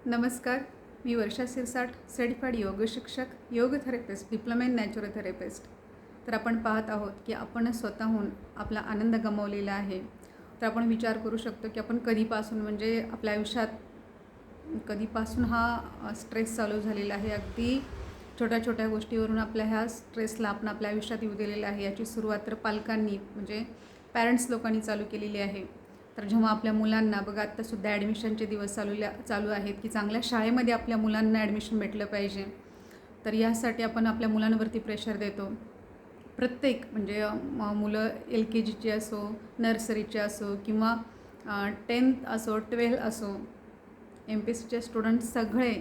नमस्कार. मी वर्षा सिरसाट, सर्टिफाईड योग शिक्षक, योग थेरपिस्ट, डिप्लोमा इन नॅचरोथेरपिस्ट. तर आपण पाहत आहोत की आपण स्वतःहून आपला आनंद गमावलेला आहे. तर आपण विचार करू शकतो की आपण कधीपासून म्हणजे आपल्या आयुष्यात कधीपासून हा स्ट्रेस चालू झालेला आहे. अगदी छोट्या छोट्या गोष्टीवरून आपल्या ह्या स्ट्रेसला आपण आपल्या आयुष्यात येऊ दिलेला आहे. याची सुरुवात तर पालकांनी म्हणजे पॅरेंट्स लोकांनी चालू केलेली आहे. तर जेव्हा आपल्या मुलांना बघा आत्तासुद्धा ॲडमिशनचे दिवस चालू आहेत की चांगल्या शाळेमध्ये आपल्या मुलांना ॲडमिशन भेटलं पाहिजे. तर यासाठी आपण आपल्या मुलांवरती प्रेशर देतो. प्रत्येक म्हणजे मुलं LKGची असो, नर्सरीचे असो किंवा 10th असो, 12 असो, MPSCचे स्टुडंट सगळे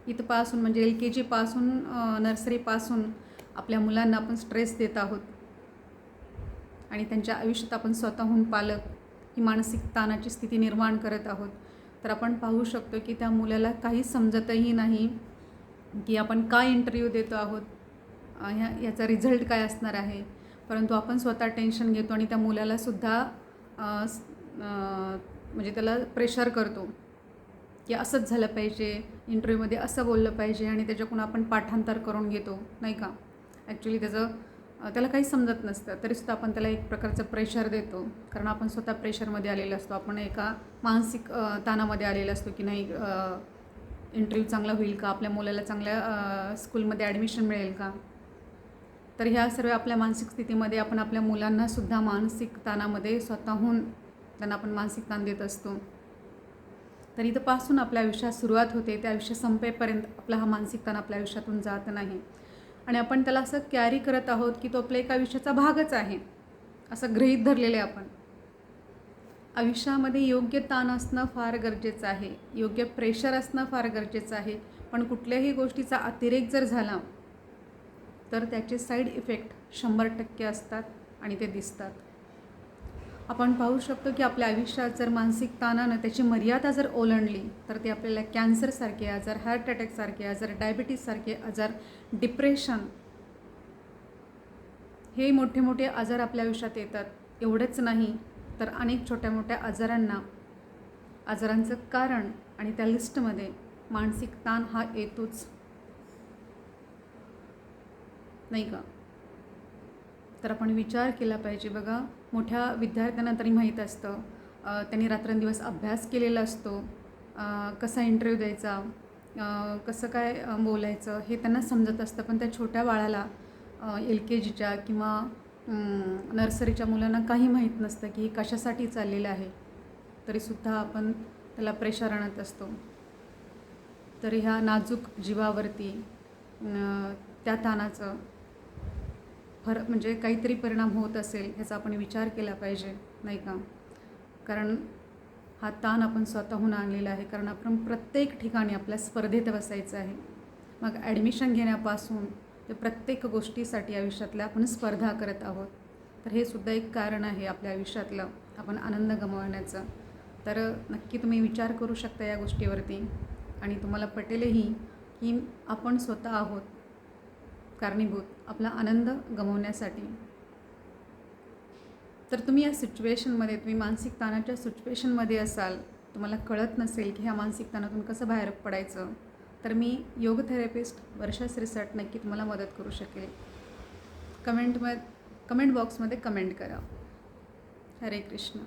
इथपासून म्हणजे LKGपासून नर्सरीपासून आपल्या मुलांना आपण स्ट्रेस देत आहोत. आणि त्यांच्या आयुष्यात आपण स्वतःहून पालक ही मानसिक ताणाची स्थिती निर्माण करत आहोत. तर आपण पाहू शकतो की त्या मुलाला काही समजतही नाही की आपण काय इंटरव्ह्यू देतो आहोत, याचा रिझल्ट काय असणार आहे. परंतु आपण स्वतः टेन्शन घेतो आणि त्या मुलालासुद्धा म्हणजे त्याला प्रेशर करतो की असंच झालं पाहिजे, इंटरव्ह्यूमध्ये असं बोललं पाहिजे आणि त्याच्याकडून आपण पाठांतर करून घेतो, नाही का. ॲक्च्युली त्याला काही समजत नसतं तरीसुद्धा आपण त्याला एक प्रकारचं प्रेशर देतो, कारण आपण स्वतः प्रेशरमध्ये आलेलो असतो. आपण एका मानसिक ताणामध्ये आलेलो असतो की नाही इंटरव्ह्यू चांगला होईल का, आपल्या मुलाला चांगल्या स्कूलमध्ये ॲडमिशन मिळेल का. तर ह्या सर्व आपल्या मानसिक स्थितीमध्ये आपण आपल्या मुलांनासुद्धा मानसिक ताणामध्ये स्वतःहून त्यांना आपण मानसिक ताण देत असतो. तर इथंपासून आपल्या आयुष्यात सुरुवात होते, त्या आयुष्य संपेपर्यंत आपला हा मानसिक ताण आपल्या आयुष्यातून जात नाही आणि आपण त्याला असं कॅरी करत आहोत की तो आपल्या एका आयुष्याचा भागच आहे, असं गृहीत धरलेलं आहे आपण. आयुष्यामध्ये योग्य ताण असणं फार गरजेचं आहे, योग्य प्रेशर असणं फार गरजेचं आहे. पण कुठल्याही गोष्टीचा अतिरेक जर झाला तर त्याचे साईड इफेक्ट 100% असतात आणि ते दिसतात. आपण पाहू शकतो की आपल्या आयुष्यात जर मानसिक ताणानं त्याची मर्यादा जर ओलांडली तर ते आपल्याला कॅन्सरसारखे आजार, हार्ट अटॅकसारखे आजार, डायबिटीजसारखे आजार, डिप्रेशन हे मोठे मोठे आजार आपल्या आयुष्यात येतात. एवढंच नाही तर अनेक छोट्या मोठ्या आजारांचं कारण आणि त्या लिस्टमध्ये मानसिक ताण हा येतोच, नाही का. तर आपण विचार केला पाहिजे. बघा, मोठ्या विद्यार्थ्यांना तरी माहीत असतं, त्यांनी रात्रंदिवस अभ्यास केलेला असतो, कसा इंटरव्ह्यू द्यायचा, कसं काय बोलायचं हे त्यांना समजत असतं. पण त्या छोट्या बाळाला LKGच्या किंवा नर्सरीच्या मुलांना काही माहीत नसतं की कशासाठी चाललेलं आहे, तरीसुद्धा आपण त्याला प्रेशर आणत असतो. तर ह्या नाजूक जीवावरती त्या ताणाचं म्हणजे काहीतरी परिणाम होत असेल ह्याचा आपण विचार केला पाहिजे, नाही का. कारण हा ताण आपण स्वतःहून आणलेला आहे, कारण आपण प्रत्येक ठिकाणी आपल्या स्पर्धेत बसायचं आहे. मग ॲडमिशन घेण्यापासून ते प्रत्येक गोष्टीसाठी आयुष्यातल्या आपण स्पर्धा करत आहोत. तर हे सुद्धा एक कारण आहे आपल्या आयुष्यातलं आपण आनंद गमावण्याचं. तर नक्की तुम्ही विचार करू शकता या गोष्टीवरती आणि तुम्हाला पटेलही की आपण स्वतः आहोत कारणीभूत आपला आनंद गमावण्यासाठी. तर तुम्ही या सिच्युएशनमध्ये, तुम्ही मानसिक ताणाच्या सिच्युएशनमध्ये असाल, तुम्हाला कळत नसेल की ह्या मानसिक ताणातून कसं बाहेर पडायचं, तर मी योग थेरपिस्ट वर्षा सिरसाट नक्की तुम्हाला मदत करू शकेल. कमेंट बॉक्समध्ये कमेंट करा. हरे कृष्ण.